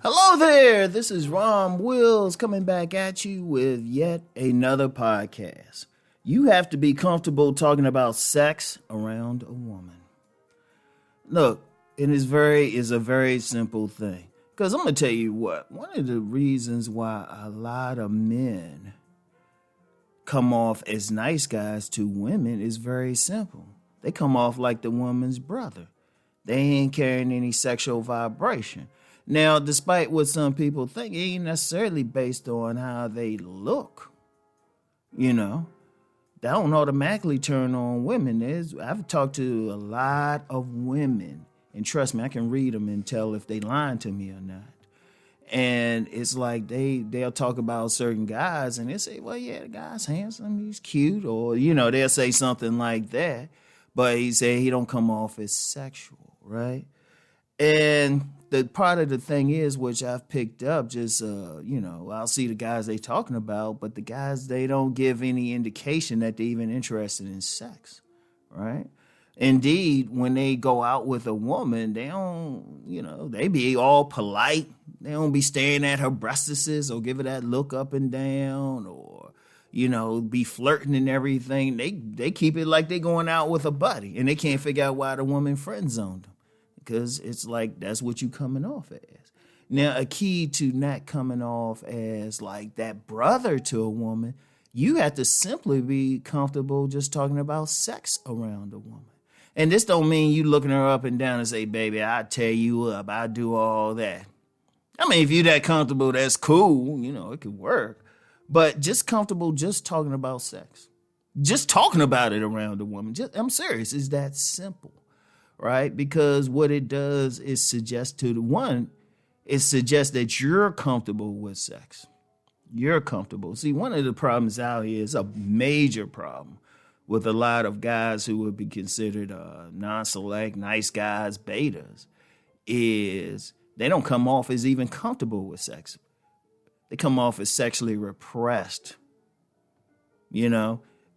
Hello there, this is Rom Wills coming back at you with yet another podcast. You have to be comfortable talking about sex around a woman. Look, it is a very simple thing. Because I'm going to tell you what, one of the reasons why a lot of men come off as nice guys to women is very simple. They come off like the woman's brother. They ain't carrying any sexual vibration. Now, despite what some people think, it ain't necessarily based on how they look. You know, that don't automatically turn on women. I've talked to a lot of women, and trust me, I can read them and tell if they lying to me or not. And it's like they'll talk about certain guys, and they say, well, yeah, the guy's handsome, he's cute, or, they'll say something like that. But he said he don't come off as sexual, right? And the part of the thing is, which I've picked up, just, I'll see the guys they talking about, but the guys, they don't give any indication that they're even interested in sex, right? Indeed, when they go out with a woman, they don't, they be all polite. They don't be staring at her breastises or give her that look up and down or, be flirting and everything. They keep it like they going out with a buddy, and they can't figure out why the woman friend zoned them. Because it's like, that's what you coming off as. Now, a key to not coming off as like that brother to a woman, you have to simply be comfortable just talking about sex around a woman. And this don't mean you looking her up and down and say, baby, I tear you up, I do all that. I mean, if you're that comfortable, that's cool, it could work. But just comfortable just talking about sex. Just talking about it around a woman. I'm serious, it's that simple. Right? Because what it does is suggest that you're comfortable with sex. You're comfortable. See, one of the problems out here is a major problem with a lot of guys who would be considered non-select, nice guys, betas, is they don't come off as even comfortable with sex. They come off as sexually repressed,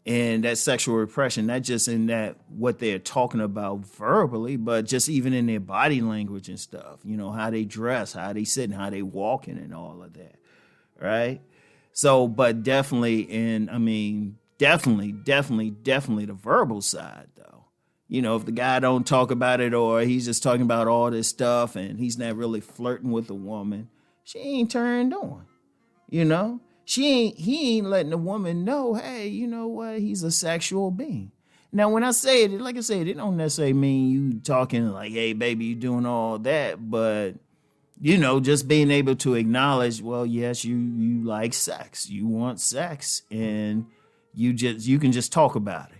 And that sexual repression, not just in that what they're talking about verbally, but just even in their body language and stuff, how they dress, how they sit, and how they walking and all of that, right? So, but definitely definitely the verbal side, though. If the guy don't talk about it or he's just talking about all this stuff and he's not really flirting with a woman, she ain't turned on, He ain't letting the woman know, hey, you know what? He's a sexual being. Now, when I say it, like I said, it don't necessarily mean you talking like, hey, baby, you doing all that. But, just being able to acknowledge, well, yes, you like sex. You want sex. And you can just talk about it.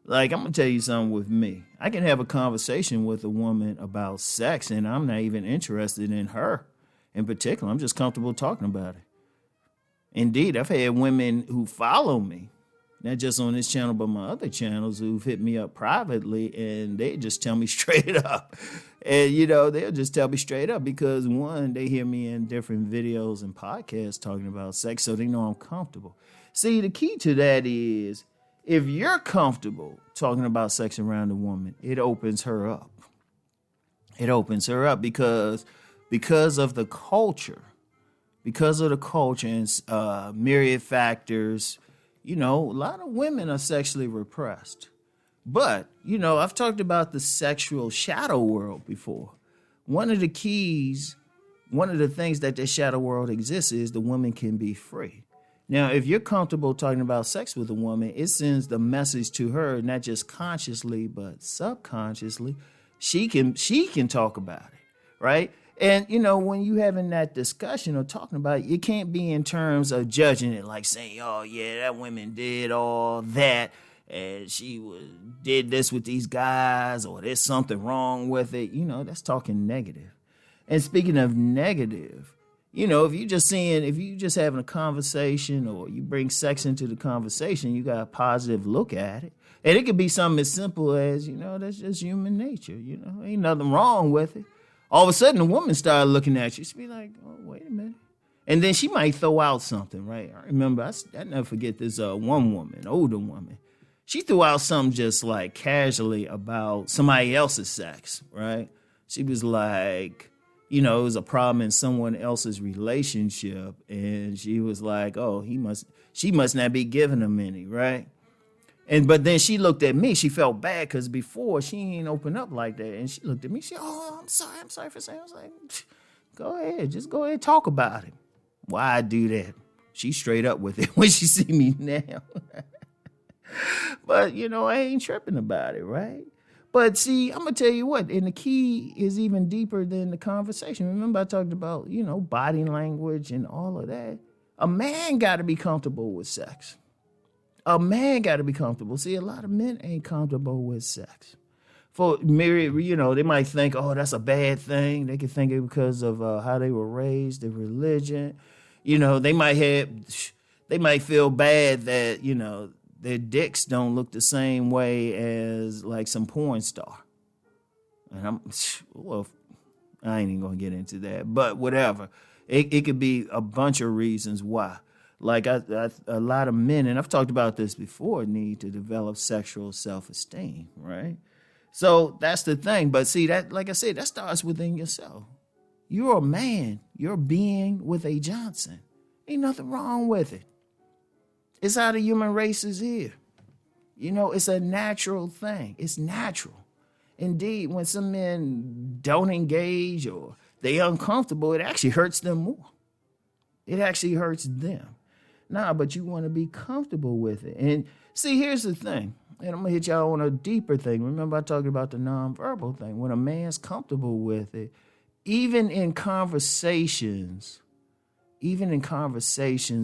Like, I'm going to tell you something with me. I can have a conversation with a woman about sex, and I'm not even interested in her in particular. I'm just comfortable talking about it. Indeed, I've had women who follow me, not just on this channel, but my other channels, who've hit me up privately, and they just tell me straight up. And, they'll just tell me straight up because, one, they hear me in different videos and podcasts talking about sex, so they know I'm comfortable. See, the key to that is if you're comfortable talking about sex around a woman, it opens her up. It opens her up because of the culture. Because of the culture and myriad factors, a lot of women are sexually repressed. But, I've talked about the sexual shadow world before. One of the things that the shadow world exists is the woman can be free. Now, if you're comfortable talking about sex with a woman, it sends the message to her, not just consciously, but subconsciously. She can talk about it, right? And, when you having that discussion or talking about it, you can't be in terms of judging it, like saying, oh, yeah, that woman did all that, and she did this with these guys, or there's something wrong with it. That's talking negative. And speaking of negative, if you just having a conversation or you bring sex into the conversation, you got a positive look at it. And it could be something as simple as, that's just human nature. Ain't nothing wrong with it. All of a sudden, the woman started looking at you. She'd be like, oh, wait a minute. And then she might throw out something, right? I remember, I never forget this one woman, older woman. She threw out something just like casually about somebody else's sex, right? She was like, it was a problem in someone else's relationship, and she was like, "Oh, she must not be giving him any, right?" But then she looked at me. She felt bad because before she ain't open up like that, and she looked at me. She, "Oh, I'm sorry for saying." I was like, "Go ahead, just go ahead, talk about it." Why I do that? She's straight up with it when she see me now. But I ain't tripping about it, right? But see, I'm gonna tell you what, and the key is even deeper than the conversation. Remember, I talked about body language and all of that. A man got to be comfortable with sex. A man got to be comfortable. See, a lot of men ain't comfortable with sex. For myriad, they might think, "Oh, that's a bad thing." They could think it because of how they were raised, their religion. They might feel bad that their dicks don't look the same way as like some porn star. And I ain't even gonna get into that, but whatever. It could be a bunch of reasons why. Like a lot of men, and I've talked about this before, need to develop sexual self-esteem, right? So that's the thing. But see, that, like I said, that starts within yourself. You're a man. You're a being with a Johnson. Ain't nothing wrong with it. It's how the human race is here. It's a natural thing. It's natural. Indeed, when some men don't engage or they uncomfortable, it actually hurts them more. It actually hurts them. Nah, but you want to be comfortable with it. And see, here's the thing. And I'm going to hit y'all on a deeper thing. Remember, I talked about the nonverbal thing. When a man's comfortable with it, even in conversations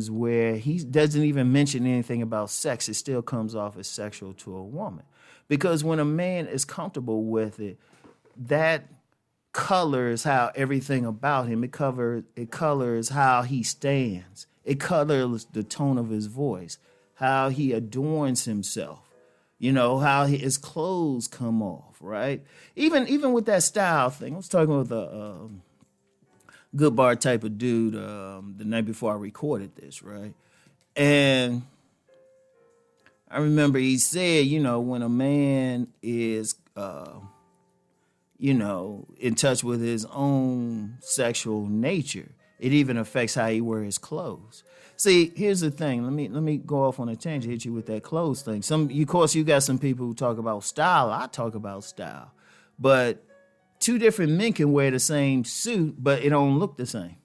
where he doesn't even mention anything about sex, it still comes off as sexual to a woman. Because when a man is comfortable with it, that colors how everything about him. It colors how he stands. It colors the tone of his voice, how he adorns himself. How his clothes come off, right? Even with that style thing. I was talking with a good bar type of dude the night before I recorded this, right? And I remember he said, when a man is, in touch with his own sexual nature, it even affects how he wears his clothes. See, here's the thing. Let me go off on a tangent, hit you with that clothes thing. Of course, you got some people who talk about style. I talk about style. But two different men can wear the same suit, but it don't look the same.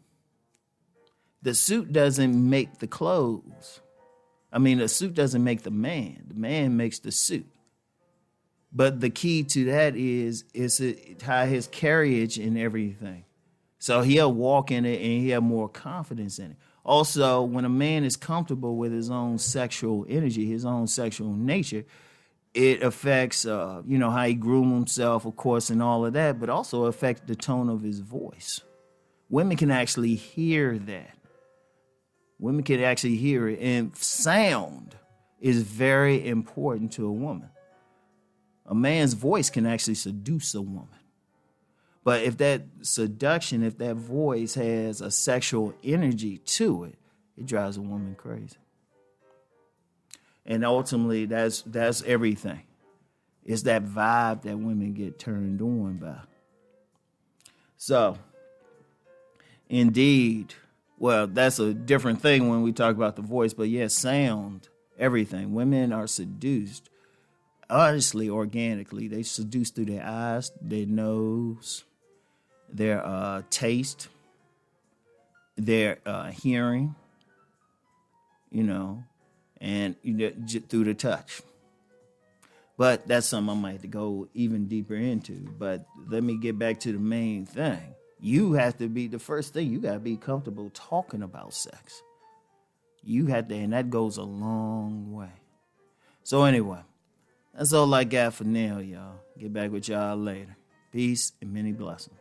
The suit doesn't make the clothes. The suit doesn't make the man. The man makes the suit. But the key to that is how his carriage and everything. So he'll walk in it and he'll have more confidence in it. Also, when a man is comfortable with his own sexual energy, his own sexual nature, it affects, how he groom himself, of course, and all of that, but also affects the tone of his voice. Women can actually hear that. Women can actually hear it. And sound is very important to a woman. A man's voice can actually seduce a woman. But if that seduction, if that voice has a sexual energy to it, it drives a woman crazy. And ultimately, that's everything. It's that vibe that women get turned on by. So, indeed, well, that's a different thing when we talk about the voice. But yes, sound, everything. Women are seduced, honestly, organically. They seduce through their eyes, their nose, their taste, their hearing, and through the touch. But that's something I might have to go even deeper into. But let me get back to the main thing. You have to be, the first thing, you got to be comfortable talking about sex. You have to, and that goes a long way. So anyway, that's all I got for now, y'all. Get back with y'all later. Peace and many blessings.